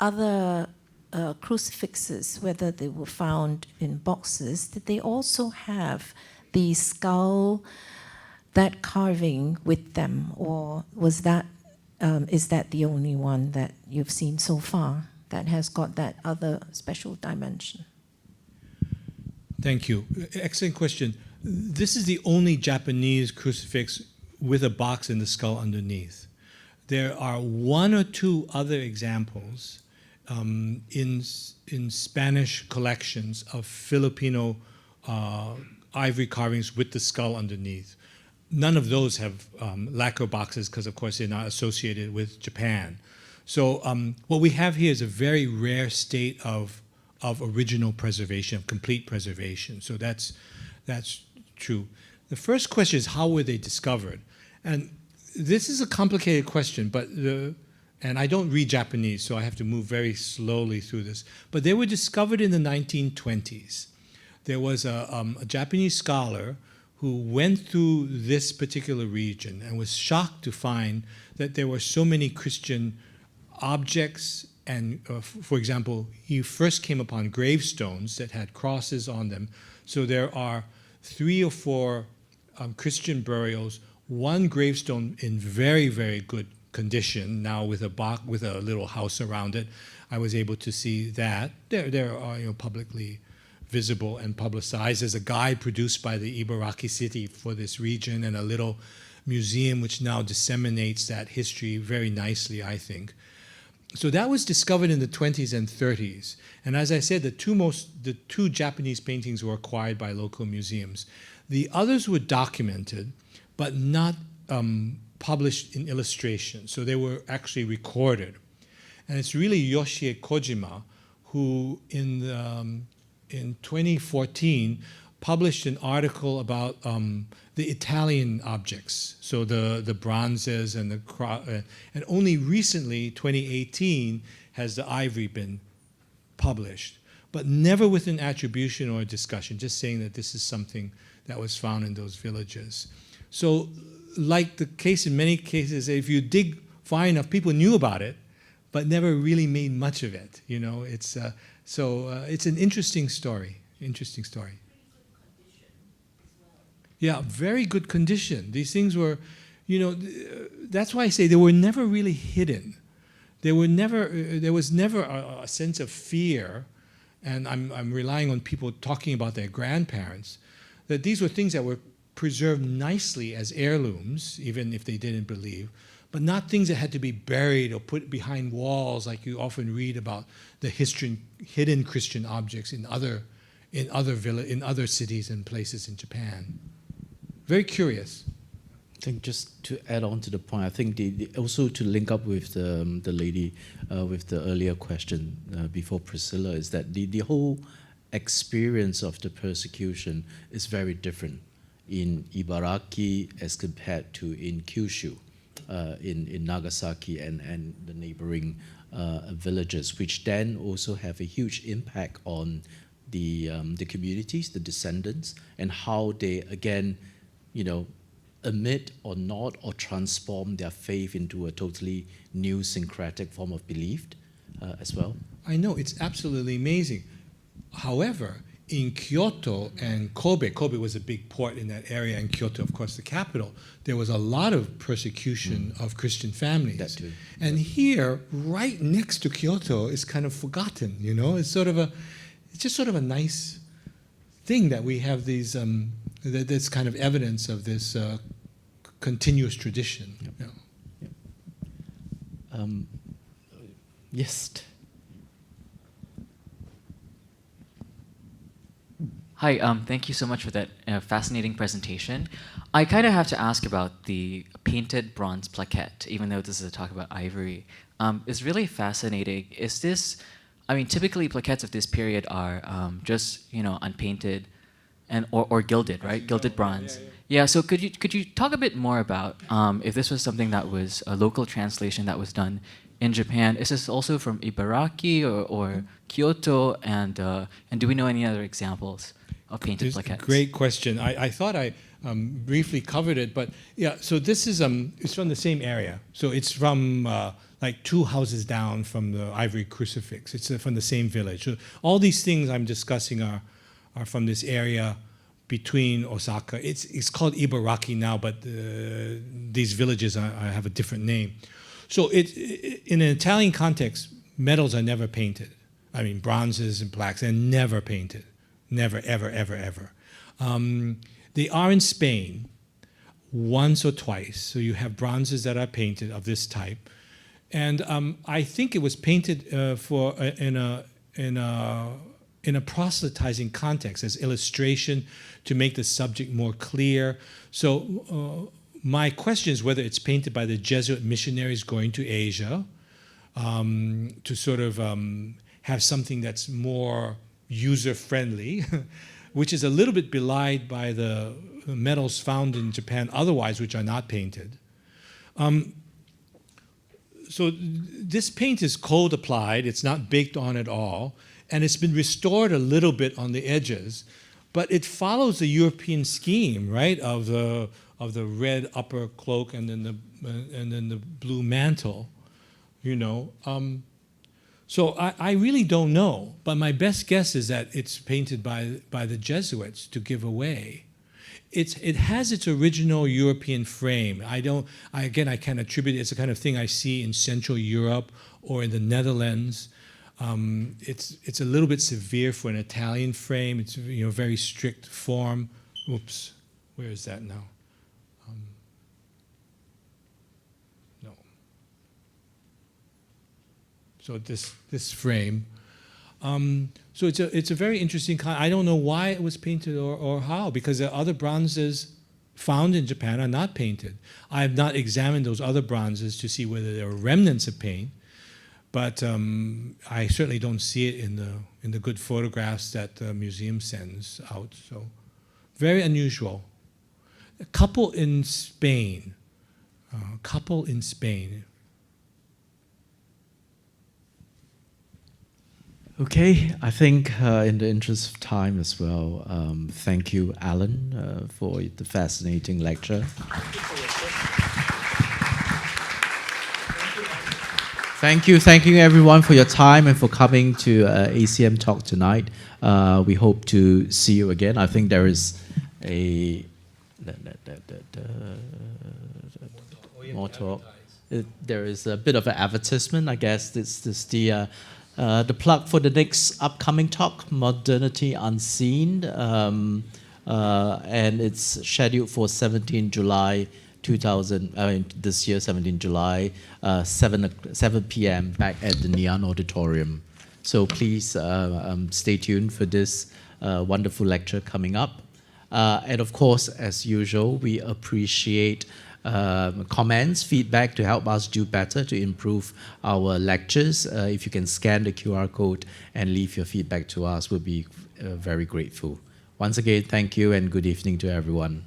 other crucifixes, whether they were found in boxes, did they also have the skull, that carving with them, or was that is that the only one that you've seen so far that has got that other special dimension? Thank you. Excellent question. This is the only Japanese crucifix with a box and the skull underneath. There are one or two other examples in Spanish collections of Filipino ivory carvings with the skull underneath. None of those have lacquer boxes because, of course, they're not associated with Japan. So what we have here is a very rare state of original preservation, of complete preservation. So that's true. The first question is, how were they discovered? And this is a complicated question, but and I don't read Japanese, so I have to move very slowly through this. But they were discovered in the 1920s. There was a Japanese scholar who went through this particular region and was shocked to find that there were so many Christian objects. And for example, he first came upon gravestones that had crosses on them. So there are 3 or 4 Christian burials, one gravestone in very, very good condition, now with a little house around it. I was able to see that. There are publicly visible and publicized. There's a guide produced by the Ibaraki city for this region and a little museum which now disseminates that history very nicely, I think. So that was discovered in the 20s and 30s. And as I said, the two Japanese paintings were acquired by local museums. The others were documented, but not published in illustration. So they were actually recorded. And it's really Yoshie Kojima who in 2014 published an article about the Italian objects, so the bronzes and and only recently, 2018, has the ivory been published, but never with an attribution or a discussion, just saying that this is something that was found in those villages. So like the case in many cases, if you dig far enough, people knew about it, but never really made much of it. It's it's an interesting story. Interesting story. Yeah, very good condition. These things were, that's why I say they were never really hidden. There was never a sense of fear, and I'm relying on people talking about their grandparents, that these were things that were preserved nicely as heirlooms, even if they didn't believe, but not things that had to be buried or put behind walls like you often read about the hidden Christian objects in other cities and places in Japan. Very curious. I think just to add on to the point, I think also to link up with the lady with the earlier question before Priscilla, is that the whole experience of the persecution is very different in Ibaraki as compared to in Kyushu, in Nagasaki and the neighboring villages, which then also have a huge impact on the communities, the descendants, and how they again, admit or not or transform their faith into a totally new syncretic form of belief as well. I know, it's absolutely amazing. However, in Kyoto and Kobe was a big port in that area, and Kyoto, of course, the capital, there was a lot of persecution of Christian families. That too. And here, right next to Kyoto, is kind of forgotten, It's just sort of a nice thing that we have these, this kind of evidence of this continuous tradition. Yep. Yep. Yes. Hi, thank you so much for that fascinating presentation. I kind of have to ask about the painted bronze plaquette, even though this is a talk about ivory. It's really fascinating. Is this, typically plaquettes of this period are just, unpainted and or gilded, right? Gilded bronze. Yeah. So could you talk a bit more about if this was something that was a local translation that was done in Japan? Is this also from Ibaraki or Kyoto? And do we know any other examples of painted plaquettes? Great question. I thought I briefly covered it, but yeah. So this is it's from the same area. So it's from like 2 houses down from the ivory crucifix. It's from the same village. So all these things I'm discussing are from this area between Osaka. It's called Ibaraki now, but these villages have a different name. So in an Italian context, metals are never painted. I mean, bronzes and plaques are never painted. Never, ever, ever, ever. They are in Spain once or twice. So you have bronzes that are painted of this type. And I think it was painted in a proselytizing context as illustration to make the subject more clear. So my question is whether it's painted by the Jesuit missionaries going to Asia to sort of have something that's more user-friendly, which is a little bit belied by the metals found in Japan otherwise, which are not painted. So this paint is cold applied, it's not baked on at all, and it's been restored a little bit on the edges, but it follows the European scheme, right, of the red upper cloak and then the blue mantle, you know. So I really don't know, but my best guess is that it's painted by the Jesuits to give away. It has its original European frame. I can't attribute it. It's the kind of thing I see in Central Europe or in the Netherlands. It's a little bit severe for an Italian frame. It's very strict form. Oops, where is that now? No. So this frame. So it's a very interesting kind. I don't know why it was painted or how, because the other bronzes found in Japan are not painted. I have not examined those other bronzes to see whether there are remnants of paint, but I certainly don't see it in the good photographs that the museum sends out. So very unusual. A couple in Spain. Okay, I think in the interest of time as well, thank you, Alan, for the fascinating lecture. Thank you everyone for your time and for coming to ACM Talk tonight. We hope to see you again. I think there is a more talk. There is a bit of an advertisement, I guess. This is the plug for the next upcoming talk, Modernity Unseen, and it's scheduled for 17 July 2000. This year, 17 July, 7 p.m. back at the Ngee Ann Auditorium. So please stay tuned for this wonderful lecture coming up. And of course, as usual, we appreciate comments, feedback to help us do better, to improve our lectures. If you can scan the QR code and leave your feedback to us, we'll be very grateful. Once again, thank you and good evening to everyone.